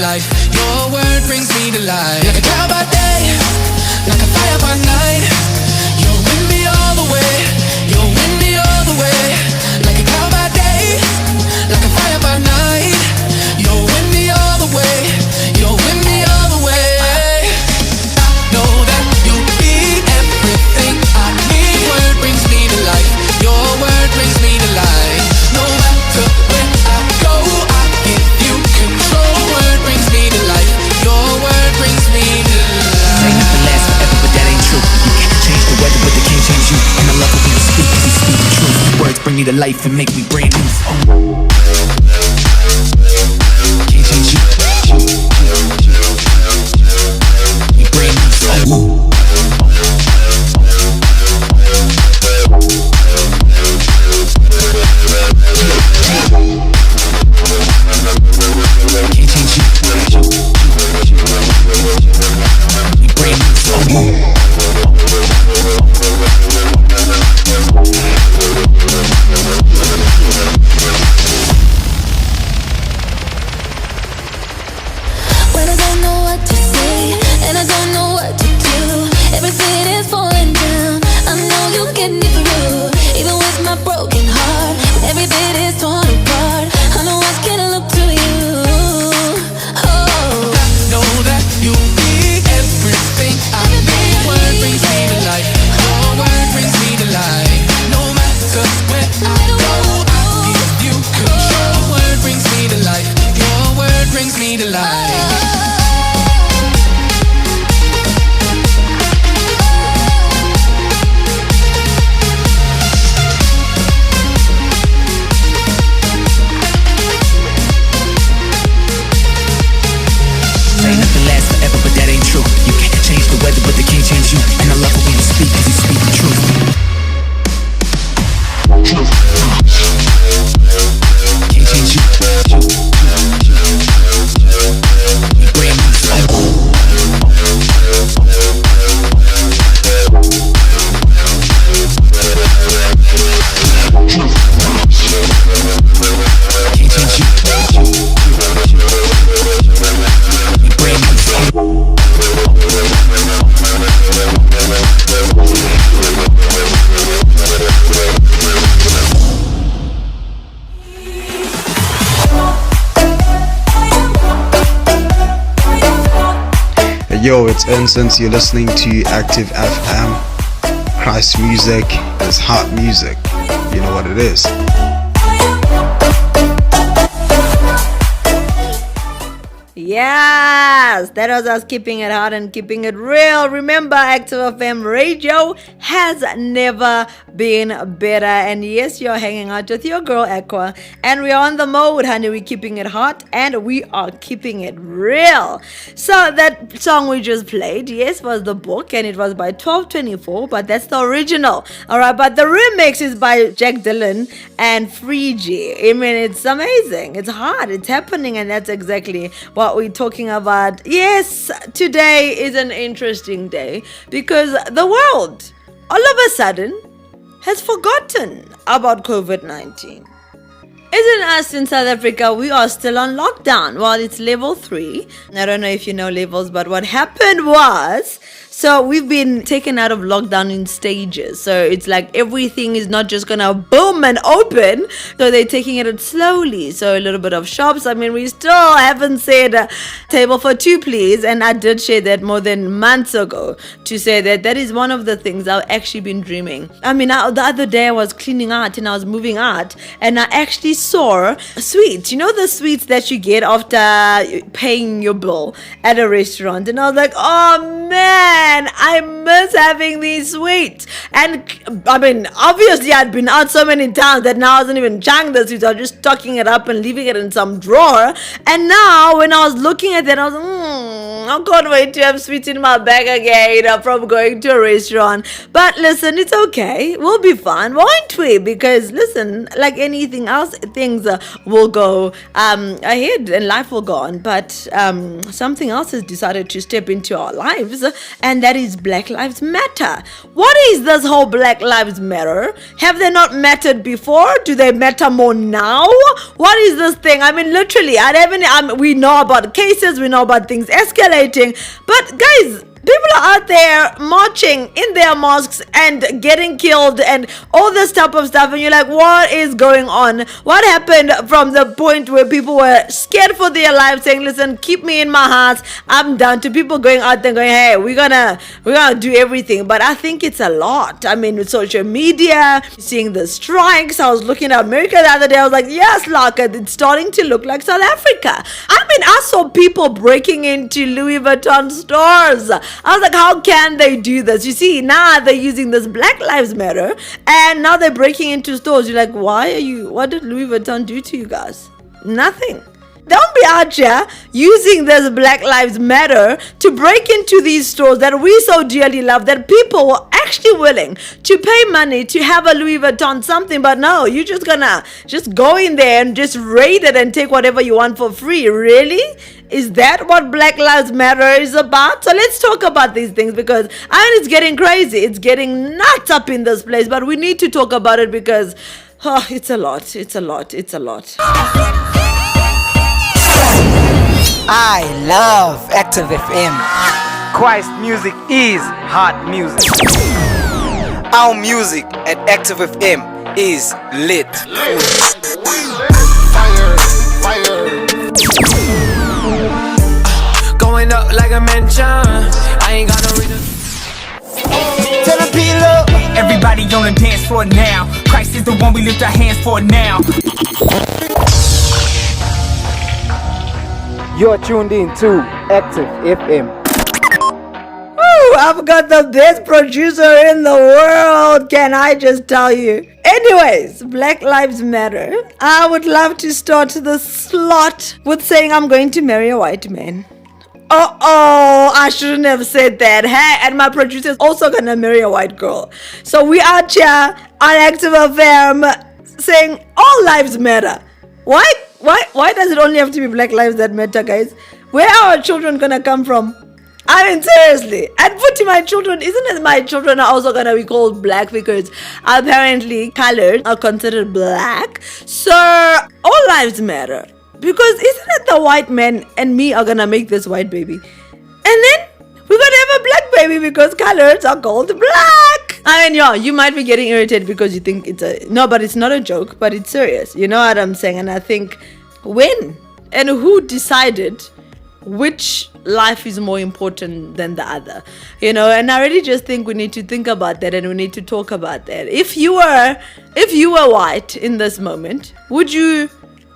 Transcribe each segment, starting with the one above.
life. Your word brings me to life. Like a cloud by day, like a fire by night. You'll win me all the way. You'll win me all the way. Like a cloud by day, like a fire by night. You'll win me all the way. You'll win me all the way. I know that you'll be everything I need. Your word brings me to life. Your word brings me to life. No matter where I go, I give you control. Word brings me to life. Your word brings me to life. Say nothing lasts forever, but that ain't true. You can't change the weather, but they can't change you. And I love it when you speak, cause you speak the truth. Words bring me to life and make me brand new. Can't change you. We brand new. When I don't know what to say and I don't know what to do, everything is falling down. I know you get me through, even with my broken heart. Every bit is torn apart. I know I can look to you. Oh, I know that you'll be everything I need. Word brings me to life. Your word brings me to life. No matter where I go, I give you control. Word brings me to life. Your word brings me to life. Say nothing lasts forever, but that ain't true. You can't change the weather, but they can't change you. And I love it when you speak, cause you speak the truth. Can't change you. We brand new. Can't change you. We brand new. Yo, it's Instant. You're listening to Active FM. Christ music is hot music. You know what it is. Yes, that was us keeping it hot and keeping it real. Remember, Active FM radio has never been better. And yes, you're hanging out with your girl Aqua, and we're on the mode, honey. We're keeping it hot and we are keeping it real. So that song we just played, yes, was the book, and it was by 1224, but that's the original. All right, but the remix is by Jack Dylan and Free G. I mean, it's amazing. It's hot. It's happening, and that's exactly what we're talking about. Yes, today is an interesting day because the world all of a sudden has forgotten about COVID-19. Isn't us in South Africa, we are still on lockdown. Well, it's level 3. I don't know if you know levels, but what happened was, so we've been taken out of lockdown in stages. So it's like everything is not just gonna boom and open. So they're taking it slowly. So a little bit of shops. I mean, we still haven't said table for two, please. And I did share that more than months ago to say that that is one of the things I've actually been dreaming. I mean, the other day I was cleaning out and I was moving out, and I actually saw sweets. You know the sweets that you get after paying your bill at a restaurant. And I was like, oh man, I miss having these sweets. And I mean, obviously I'd been out so many times that now I wasn't even trying the sweets. I was just stocking it up and leaving it in some drawer. And now when I was looking at that, I was I can't wait to have sweets in my bag again from going to a restaurant. But listen, it's okay. We'll be fine, won't we? Because listen, like anything else, things will go ahead and life will go on. But something else has decided to step into our lives, and that is Black Lives Matter. What is this whole Black Lives Matter? Have they not mattered before? Do they matter more now? What is this thing? I mean, literally, we know about cases, we know about things escalating, but guys, people are out there marching in their mosques and getting killed and all this type of stuff, and you're like, what is going on? What happened from the point where people were scared for their lives, saying, listen, keep me in my house, I'm done, to people going out there going, hey, we're gonna do everything. But I think it's a lot. I mean, with social media, seeing the strikes, I was looking at America the other day, I was like, yes, Laka, it's starting to look like South Africa. I mean, I saw people breaking into Louis Vuitton stores. I was like, how can they do this? You see, now they're using this Black Lives Matter, and now they're breaking into stores. You're like, what did Louis Vuitton do to you guys? Nothing. Don't be out here using this Black Lives Matter to break into these stores that we so dearly love, that people were actually willing to pay money to have a Louis Vuitton something. But no, you're just gonna go in there and just raid it and take whatever you want for free. Really? Is that what Black Lives Matter is about? So let's talk about these things, because it's getting crazy. It's getting nuts up in this place. But we need to talk about it because it's a lot. It's a lot. It's a lot. I love Active FM. Christ music is hot music. Our music at Active FM is lit. Going up like a mansion. I ain't got no reason. Tell them peel up. Everybody on the dance floor now. Christ is the one we lift our hands for now. You're tuned in to Active FM. I've got the best producer in the world, can I just tell you? Anyways, Black Lives Matter. I would love to start the slot with saying I'm going to marry a white man. I shouldn't have said that. Hey, and my producer is also gonna marry a white girl. So we are here on Active FM saying all lives matter. Why does it only have to be Black Lives that matter, guys? Where are our children gonna come from? I mean, seriously. And putting my children, isn't it my children are also gonna be called black because apparently colored are considered black? So all lives matter. Because isn't it the white man and me are gonna make this white baby? And then we're gonna have a black baby because colors are called black. I mean, yeah, you might be getting irritated because you think but it's not a joke, but it's serious. You know what I'm saying? And I think, when and who decided which life is more important than the other? You know, and I really just think we need to think about that, and we need to talk about that. If you were white in this moment, would you,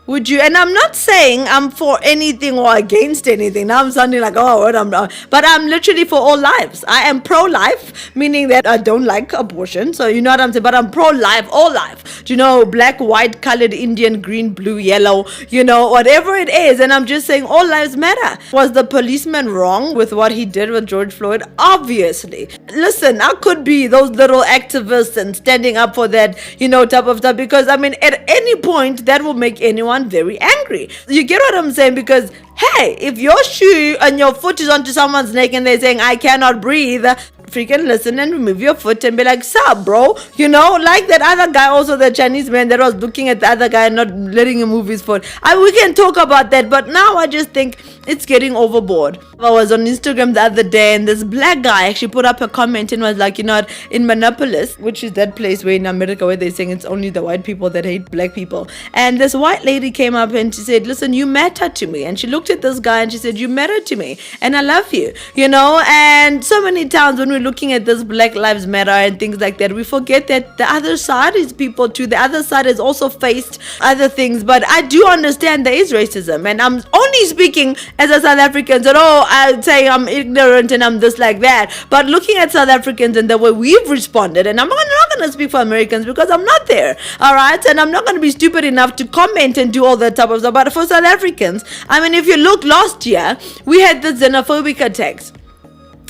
and I'm not saying I'm for anything or against anything. Now I'm sounding like, what I'm not. But I'm literally for all lives. I am pro-life, meaning that I don't like abortion. So you know what I'm saying? But I'm pro-life, all life. Do you know, black, white, colored, Indian, green, blue, yellow, you know, whatever it is. And I'm just saying all lives matter. Was the policeman wrong with what he did with George Floyd? Obviously. Listen, I could be those little activists and standing up for that, you know, type of stuff. Because, I mean, at any point, that will make anyone very angry. You get what I'm saying? Because hey, if your shoe and your foot is onto someone's neck and they're saying I cannot breathe, freaking listen and remove your foot and be like, sup bro, you know, like that other guy, also the Chinese man that was looking at the other guy and not letting him move his foot. We can talk about that, but now I just think it's getting overboard. I was on Instagram the other day and this black guy actually put up a comment and was like, you know, in Minneapolis, which is that place where in America where they're saying it's only the white people that hate black people, and this white lady came up and she said, listen, you matter to me. And she looked at this guy and she said, you matter to me and I love you, you know. And so many times when we're looking at this Black Lives Matter and things like that, we forget that the other side is people too. The other side has also faced other things. But I do understand there is racism, and I'm only speaking as a South African. So I say I'm ignorant and I'm this like that. But looking at South Africans and the way we've responded, and I'm not going to speak for Americans because I'm not there, all right? And I'm not going to be stupid enough to comment and do all that type of stuff. But for South Africans, I mean, if you look last year, we had the xenophobic attacks,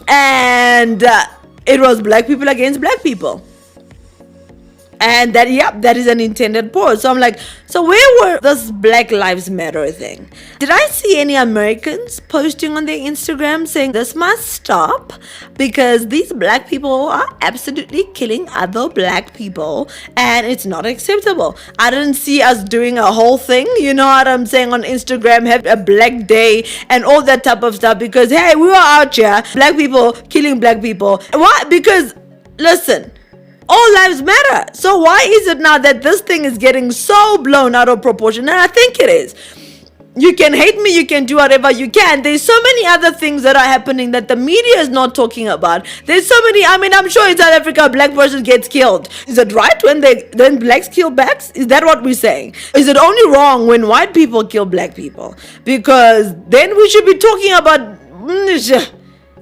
and it was black people against black people. And that is an intended pause. So I'm like, so where were this Black Lives Matter thing? Did I see any Americans posting on their Instagram saying this must stop because these black people are absolutely killing other black people and it's not acceptable? I didn't see us doing a whole thing, you know what I'm saying, on Instagram, have a black day and all that type of stuff because, hey, we were out here, black people killing black people. Why? Because, listen, all lives matter. So why is it now that this thing is getting so blown out of proportion? And I think it is. You can hate me, you can do whatever you can. There's so many other things that are happening that the media is not talking about. There's so many, I mean, I'm sure in South Africa a black person gets killed. Is it right when blacks kill blacks? Is that what we're saying? Is it only wrong when white people kill black people? Because then we should be talking about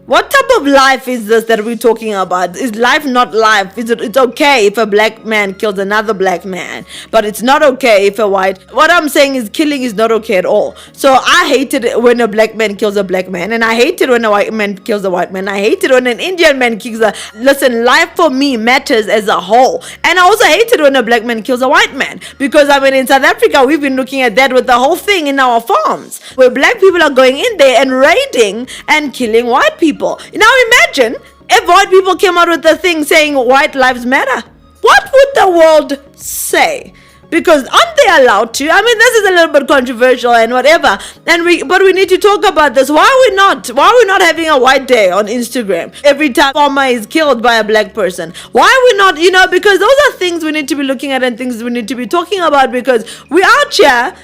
what type of life is this that we're talking about? Is life not life? It's okay if a black man kills another black man, but it's not okay if a white... What I'm saying is killing is not okay at all. So I hated it when a black man kills a black man, and I hate it when a white man kills a white man. I hate it when an Indian man kills a... Listen, life for me matters as a whole. And I also hate it when a black man kills a white man, because I mean in South Africa we've been looking at that with the whole thing in our farms, where black people are going in there and raiding and killing white people. Now imagine if white people came out with the thing saying white lives matter. What would the world say? Because aren't they allowed to? I mean, this is a little bit controversial and whatever. But we need to talk about this. Why are we not having a white day on Instagram every time a farmer is killed by a black person? Why are we not, because those are things we need to be looking at and things we need to be talking about, because we're out here,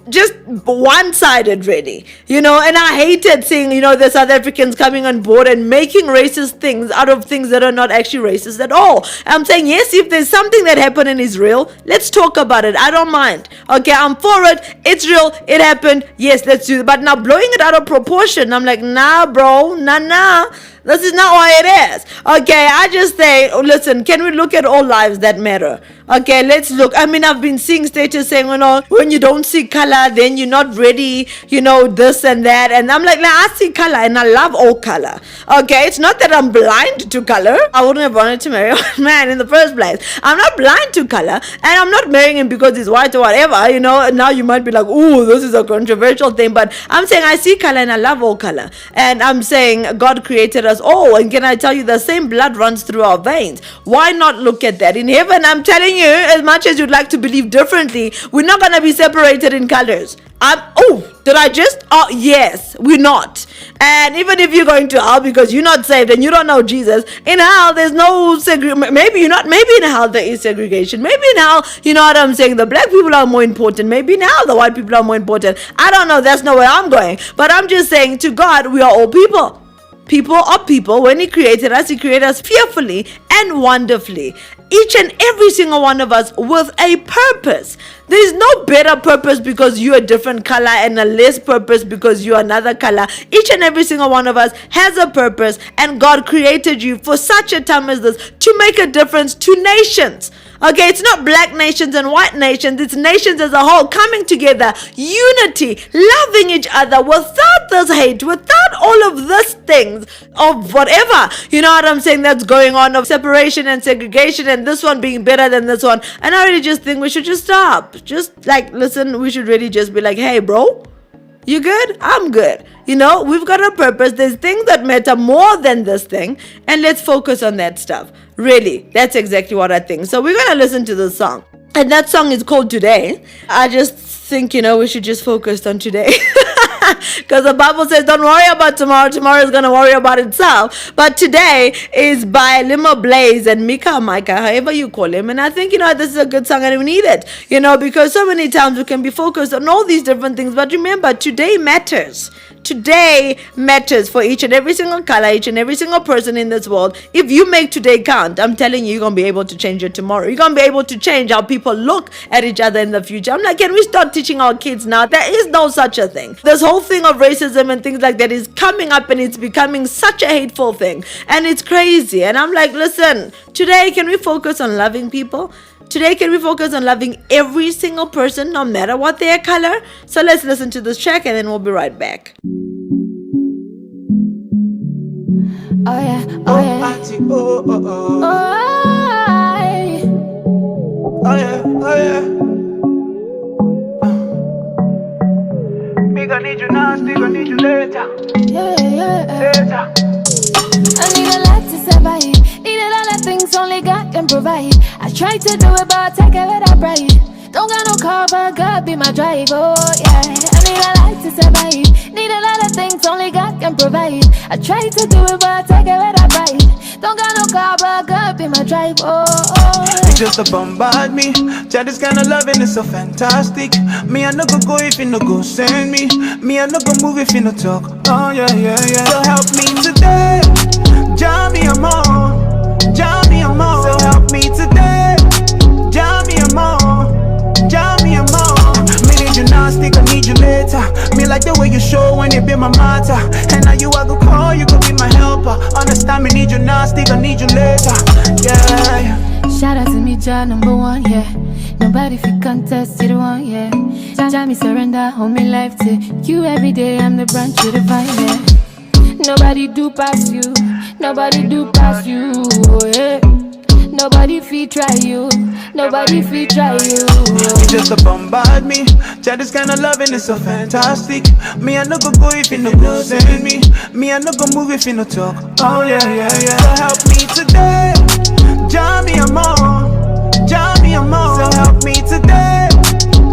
just one-sided really, and I hated seeing, the South Africans coming on board and making racist things out of things that are not actually racist at all. I'm saying, yes, if there's something that happened in Israel, let's talk about it. I don't mind. Okay, I'm for it. It's real. It happened. Yes, let's do it. But now blowing it out of proportion, I'm like, nah, bro, nah. This is not what it is. Okay, I just say, listen, can we look at all lives that matter? Okay, let's look. I mean, I've been seeing status saying, when you don't see color, then you're not ready, this and that. And I'm like, I see color and I love all color. Okay, it's not that I'm blind to color. I wouldn't have wanted to marry a white man in the first place. I'm not blind to color, and I'm not marrying him because he's white or whatever, Now you might be like, ooh, this is a controversial thing. But I'm saying I see color and I love all color. And I'm saying God created us all. And can I tell you, the same blood runs through our veins. Why not look at that? In heaven, I'm telling you, as much as you'd like to believe differently, we're not going to be separated in colors. Yes, we're not. And even if you're going to hell because you're not saved and you don't know Jesus, in hell there's no segregation. Maybe in hell there is segregation. Maybe in hell, you know what I'm saying, the black people are more important. Maybe in hell the white people are more important. I don't know, that's not where I'm going. But I'm just saying, to God, we are all people. People are people. When He created us fearfully and wonderfully. Each and every single one of us with a purpose. There's no better purpose because you're a different color and a less purpose because you're another color. Each and every single one of us has a purpose, and God created you for such a time as this to make a difference to nations. Okay, it's not black nations and white nations. It's nations as a whole coming together, unity, loving each other without this hate, without all of these things of whatever, you know what I'm saying, that's going on, of separation and segregation and this one being better than this one. And I really just think we should just stop. Just like, listen, we should really just be like, hey, bro, you good? I'm good. We've got a purpose. There's things that matter more than this thing. And let's focus on that stuff. Really, that's exactly what I think. So we're going to listen to this song. And that song is called Today. I just think, we should just focus on today. Because the Bible says, don't worry about tomorrow. Tomorrow is going to worry about itself. But today is by Limo Blaze and Mika Micah, however you call him. And I think, this is a good song and we need it. Because so many times we can be focused on all these different things. But remember, today matters. today matters for each and every single color, each and every single person in this world. If you make today count, I'm telling you, you're going to be able to change it tomorrow. You're going to be able to change how people look at each other in the future. I'm like, can we start teaching our kids now? There is no such a thing. This whole thing of racism and things like that is coming up, and it's becoming such a hateful thing. And it's crazy. And I'm like, listen, today, can we focus on loving people? Today, can we focus on loving every single person, no matter what their color? So let's listen to this track, and then we'll be right back. Oh yeah, oh yeah. Oh, oh, oh. Oh, Oh yeah, oh yeah. Me gonna need you now, still gonna need you later. yeah. Later. I need a lot to survive. Need a lot of things only God can provide. I try to do it, but I take it with a pride. Don't got no car, but God be my driver. Oh, yeah. I need a lot to survive. Need a lot of things only God can provide. I try to do it, but I take it with a pride. Don't got no car, but God be my driver. You just a bombard me. Chat, this kind of loving is so fantastic. Me, I no go if you no go send me. Me, I no go move if you no talk. Oh yeah, yeah, yeah. So help me today. Jam me a more. Jam me a more. So help me today. Jam me a more. Jam me a more. Me need you now, stick, I need you later. Me like the way you show when you be my matter. And now you I go call, you could be my helper. Understand me, need you now, stick, I need you later. Yeah. Shout out to me, Jah #1, yeah. Nobody fi contest, you the one, yeah. Jah me surrender, hold me life to you every day. I'm the branch to the vine, yeah. Nobody do pass you, nobody do pass you, yeah. Nobody fi try you, nobody fi try you. You just a bombard me. Chat, this kind of loving is so fantastic. Me, I no go if you no go send me. Me, I no go move if you no talk. Oh yeah, yeah, yeah. So help me today. Jam me a more. Jam me a more. So help me today.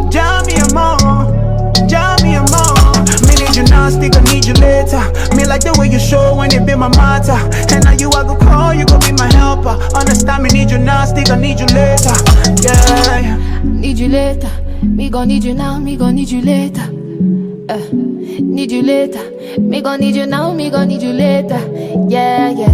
Jam me a more. Jam me a more. Me need you now, stick, I need you later. Me like the way you show when you be my matter. And now you I go call, you go be my helper. Understand me, need you now, stick, I need you later. Yeah. Need you later, me gon' need you now, me gon' need you later. Need you later, me gon' need you now, me gon' need you later. Yeah, yeah.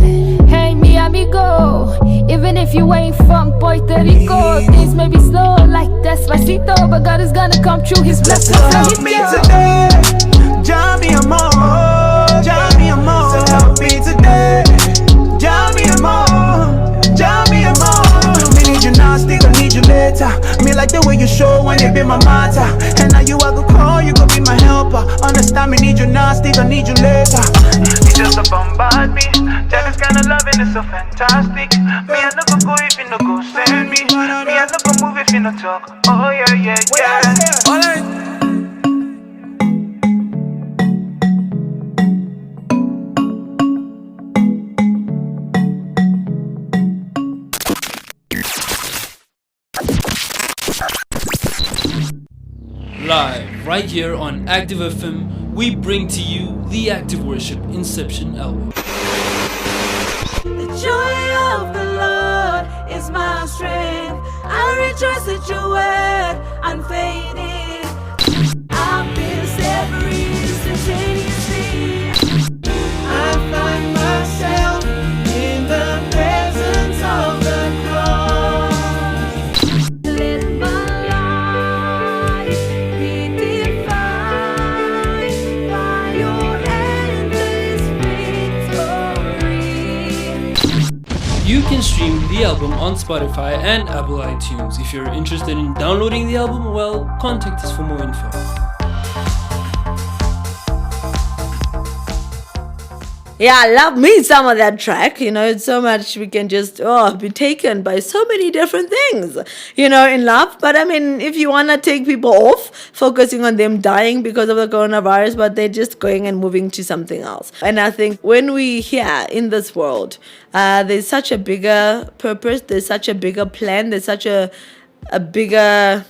Hey, me amigo, even if you ain't from Puerto Rico, things may be slow like Despacito, but God is gonna come through. His blessings So on help his me door. today. Jam me a more. Jam me a more. So help me today. Jam me a more. Jam me a more. Me need you now, stick, I need you later. Me like the way you show when you be my matter. And now you I go call, you go be my helper. Understand me, need you now, stick, I need you later. You just a bombard me. Tell this kind of loving is so fantastic. Me I no go if you no go send me. Me I no go move if you no talk. Oh yeah, yeah, yeah. Alright. Live, right here on Active FM, we bring to you the Active Worship Inception album. The joy of the Lord is my strength. I rejoice at your word, unfading. I've been set free instantaneously. I find myself in the presence of the cross. Let my life be defined by your endless victory. You can stream the album on Spotify and Apple iTunes. If you're interested in downloading the album, well, contact us for more info. Yeah, I love me some of that track. It's so much we can just be taken by so many different things, in love. But I mean, if you want to take people off focusing on them dying because of the coronavirus, but they're just going and moving to something else. And I think when we here in this world, there's such a bigger purpose, there's such a bigger plan, there's such a bigger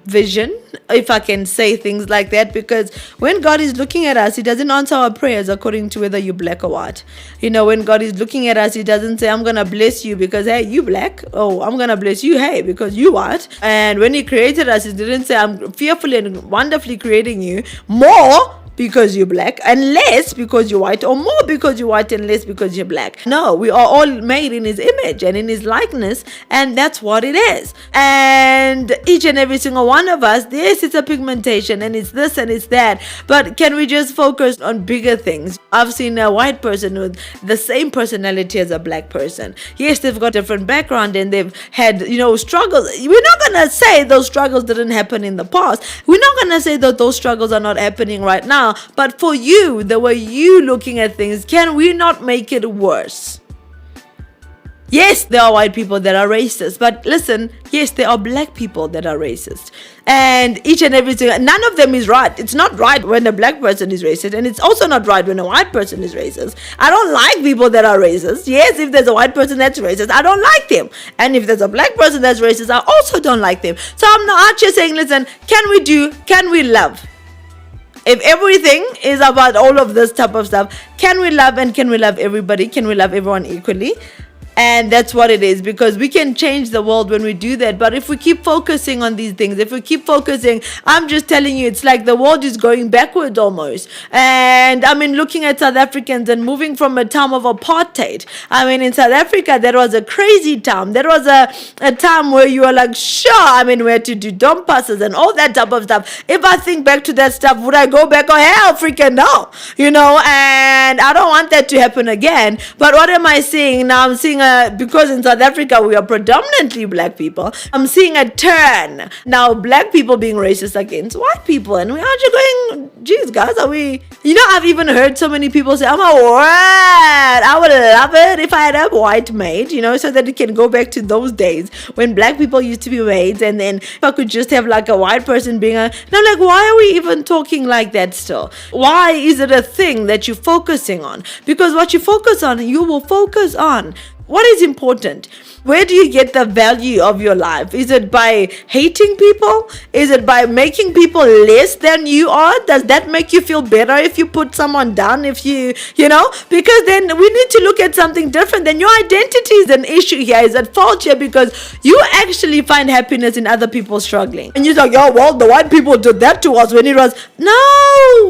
vision, if I can say things like that, because when God is looking at us, he doesn't answer our prayers according to whether you're black or white. When God is looking at us, he doesn't say, I'm gonna bless you because hey, you black. Oh, I'm gonna bless you, hey, because you white. And when he created us, he didn't say, I'm fearfully and wonderfully creating you more because you're black and less because you're white, or more because you're white and less because you're black. No, we are all made in his image and in his likeness, and that's what it is. And each and every single one of us, yes, it's a pigmentation and it's this and it's that, but can we just focus on bigger things? I've seen a white person with the same personality as a black person. Yes, they've got different background and they've had, struggles. We're not gonna say those struggles didn't happen in the past. We're not gonna say that those struggles are not happening right now. But for you, the way you looking at things, can we not make it worse? Yes, there are white people that are racist, but listen, yes, there are black people that are racist. And each and every single, none of them is right. It's not right when a black person is racist, and it's also not right when a white person is racist. I don't like people that are racist. Yes, if there's a white person that's racist, I don't like them. And if there's a black person that's racist, I also don't like them. So I'm not just saying, listen, can we love? If everything is about all of this type of stuff, can we love, and can we love everybody? Can we love everyone equally? And that's what it is, because we can change the world when we do that. But if we keep focusing on these things, if we keep focusing, I'm just telling you, it's like the world is going backwards almost. And I mean, looking at South Africans and moving from a time of apartheid. I mean, in South Africa, that was a crazy time. That was a time where you were like, sure, I mean, we had to do dump passes and all that type of stuff. If I think back to that stuff, would I go back? Oh, hell, freaking no. And I don't want that to happen again. But what am I seeing now? I'm seeing because in South Africa we are predominantly black people, I'm seeing a turn now, black people being racist against white people, and we are just going, geez guys, are we, I've even heard so many people say, oh my word, I would love it if I had a white maid, so that it can go back to those days when black people used to be maids, and then if I could just have like a white person being and I'm like, why are we even talking like that still? Why is it a thing that you're focusing on? Because what you focus on, you will focus on. What is important? Where do you get the value of your life? Is it by hating people? Is it by making people less than you are? Does that make you feel better if you put someone down? If because then we need to look at something different. Then your identity is an issue here, is at fault here, because you actually find happiness in other people struggling. And you're like, oh, well, the white people did that to us when it was, no,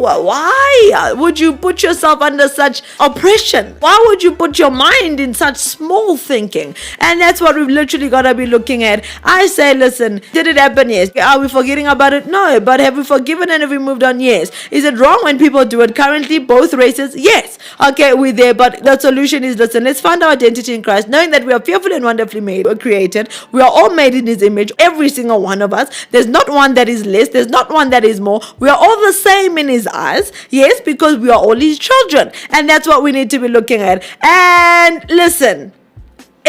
why would you put yourself under such oppression? Why would you put your mind in such small thinking? And that's what we've literally got to be looking at. I say, listen, did it happen? Yes. Are we forgetting about it? No. But have we forgiven and have we moved on? Yes. Is it wrong when people do it currently? Both races? Yes. Okay, we're there. But the solution is, listen, let's find our identity in Christ, knowing that we are fearfully and wonderfully made or created. We are all made in his image, every single one of us. There's not one that is less. There's not one that is more. We are all the same in his eyes. Yes, because we are all his children. And that's what we need to be looking at. And listen,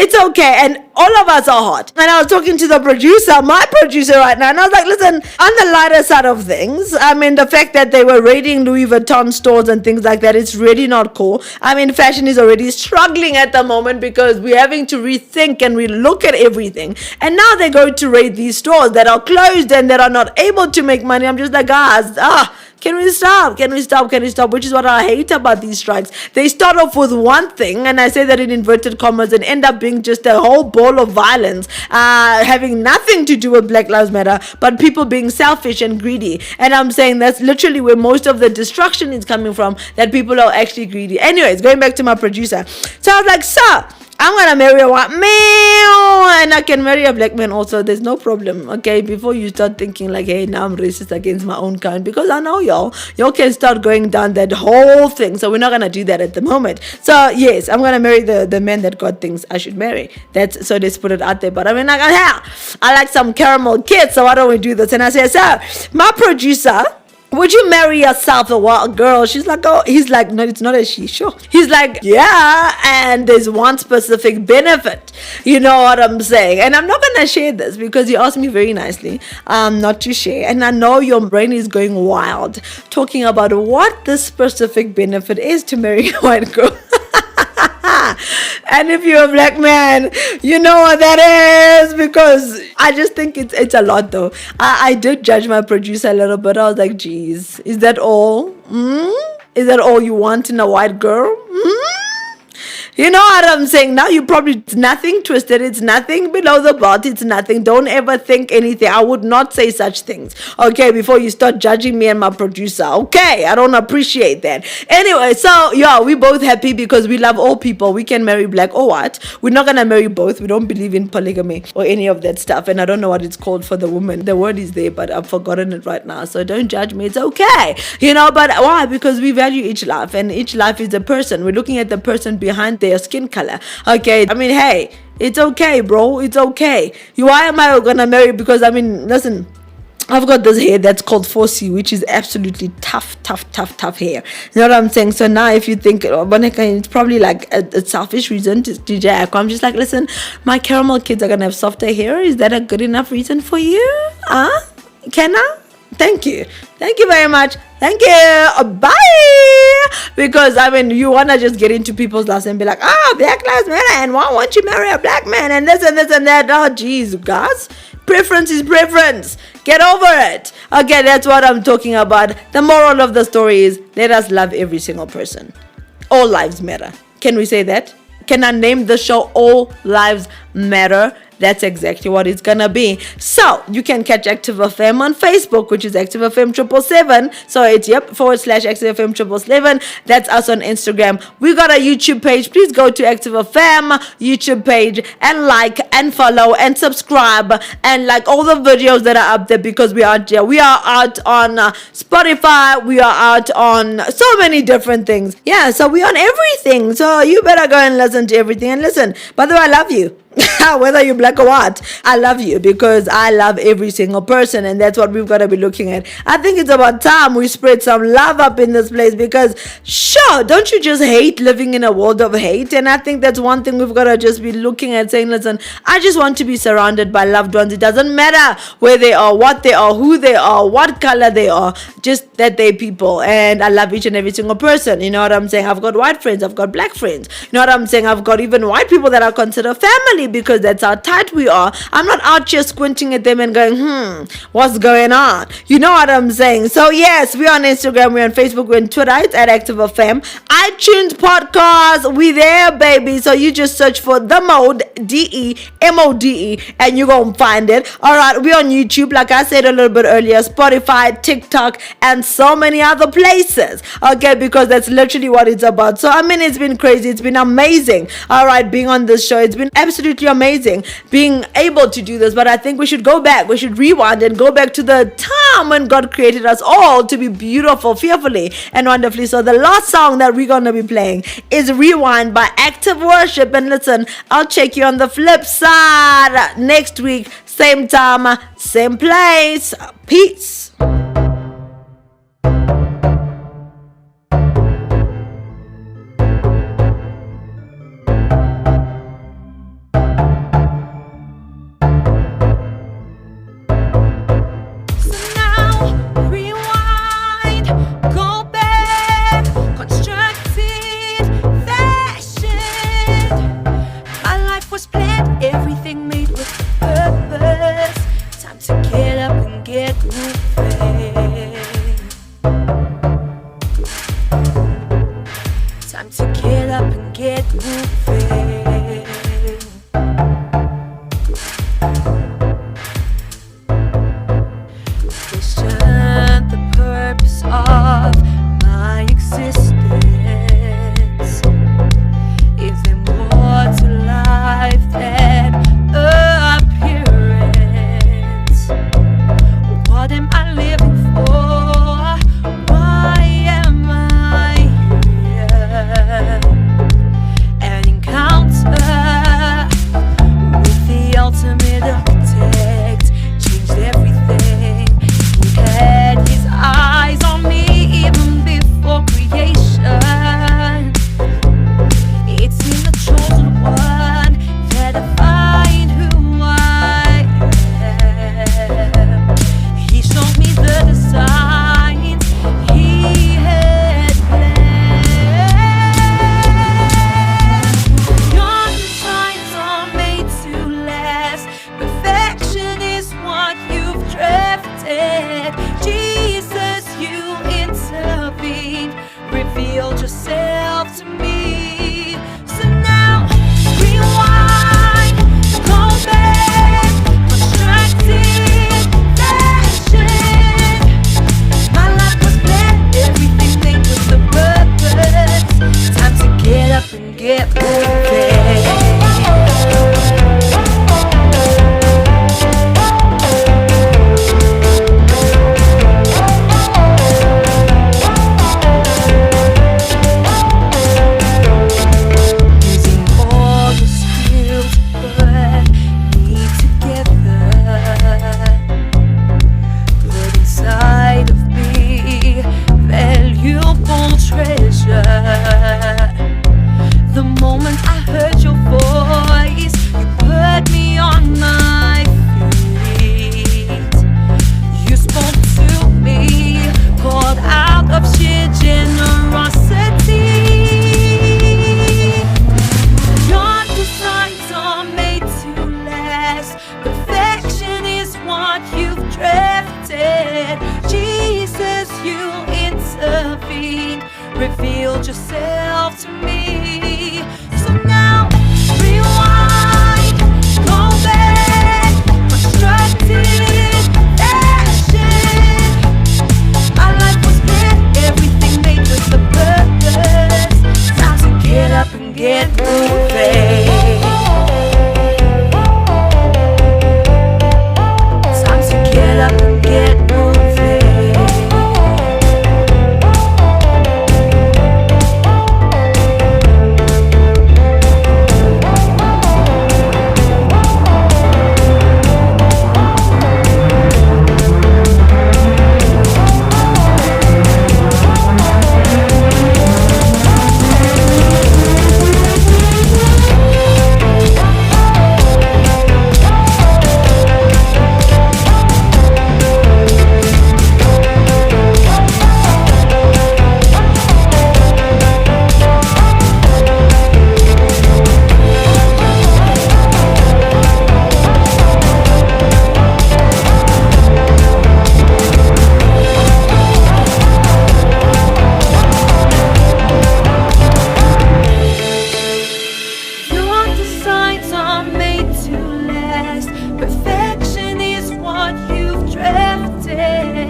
it's okay, and all of us are hot. And I was talking to the producer, my producer right now, and I was like, listen, on the lighter side of things, I mean, the fact that they were raiding Louis Vuitton stores and things like that, it's really not cool. I mean, fashion is already struggling at the moment because we're having to rethink and relook at everything. And now they're going to raid these stores that are closed and that are not able to make money. I'm just like, guys, can we stop? Can we stop? Can we stop? Which is what I hate about these strikes. They start off with one thing, and I say that in inverted commas, and end up being just a whole ball of violence, having nothing to do with Black Lives Matter, but people being selfish and greedy. And I'm saying that's literally where most of the destruction is coming from, that people are actually greedy. Anyways, going back to my producer. So I was like, sir, I'm gonna marry a white man and I can marry a black man also. There's no problem, okay? Before you start thinking like, hey, now I'm racist against my own kind, because I know y'all can start going down that whole thing. So we're not gonna do that at the moment. So yes, I'm gonna marry the man that God thinks I should marry. That's, so let's put it out there. But I mean, like, hell, I like some caramel kids, so why don't we do this? And I said, sir, my producer, would you marry yourself a wild girl? She's like, oh, he's like, no, it's not a she, sure. He's like, yeah, and there's one specific benefit. You know what I'm saying? And I'm not going to share this because you asked me very nicely not to share. And I know your brain is going wild talking about what the specific benefit is to marry a white girl. And if you're a black man, you know what that is, because I just think it's a lot though. I did judge my producer a little bit. I was like, geez, is that all? Is that all you want in a white girl? You know what I'm saying? Now you probably, it's nothing twisted. It's nothing below the belt. It's nothing. Don't ever think anything. I would not say such things. Okay, before you start judging me and my producer. Okay, I don't appreciate that. Anyway, so yeah, we both happy because we love all people. We can marry black or white. We're not gonna marry both. We don't believe in polygamy or any of that stuff. And I don't know what it's called for the woman. The word is there, but I've forgotten it right now. So don't judge me. It's okay. You know, but why? Because we value each life, and each life is a person. We're looking at the person behind their skin color. Okay, I mean, hey, it's okay, bro. It's okay. Why am I gonna marry? Because I mean, listen, I've got this hair that's called 4C, which is absolutely tough hair. You know what I'm saying? So now if you think, it's probably like a selfish reason to DJ Aqua. I'm just like, listen, my caramel kids are going to have softer hair. Is that a good enough reason for you? Can I? Thank you. Thank you very much. Thank you. Bye. Because, I mean, you want to just get into people's lives and be like, Black Lives Matter, and why won't you marry a black man, and this and this and that. Oh, geez, guys. Preference is preference. Get over it. Okay, that's what I'm talking about. The moral of the story is, let us love every single person. All lives matter. Can we say that? Can I name the show All Lives Matter? That's exactly what it's gonna be. So you can catch Active FM on Facebook, which is Active FM 777. So it's /Active FM 777. That's us on Instagram. We got a YouTube page. Please go to Active FM YouTube page and like and follow and subscribe and like all the videos that are up there, because we are out there. We are out on Spotify. We are out on so many different things. Yeah, so we're on everything. So you better go and listen to everything. And listen, by the way, I love you. Whether you're black or white, I love you, because I love every single person, and that's what we've got to be looking at. I think it's about time we spread some love up in this place, because sure, don't you just hate living in a world of hate? And I think that's one thing we've got to just be looking at, saying, listen, I just want to be surrounded by loved ones. It doesn't matter where they are, what they are, who they are, what color they are, just that they're people. And I love each and every single person. You know what I'm saying? I've got white friends, I've got black friends. You know what I'm saying? I've got even white people that I consider family, because that's how tight we are. I'm not out here squinting at them and going, what's going on? You know what I'm saying? So yes, we're on Instagram, we're on Facebook, we're on Twitter. It's at Active FM. iTunes podcast, we there, baby. So you just search for The Mode, DEMODE, and you're gonna find it. All right, we're on YouTube, like I said a little bit earlier, Spotify, TikTok, and so many other places. Okay, because that's literally what it's about. So I mean, it's been crazy, it's been amazing. All right, being on this show, it's been absolutely amazing being able to do this. But I think we should go back, we should rewind and go back to the time when God created us all to be beautiful, fearfully and wonderfully. So the last song that we're going to be playing is Rewind by Active Worship. And listen, I'll check you on the flip side next week, same time, same place. Peace. Get up and get moving.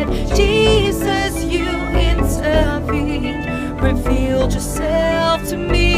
it. Jesus, you intervened, revealed yourself to me.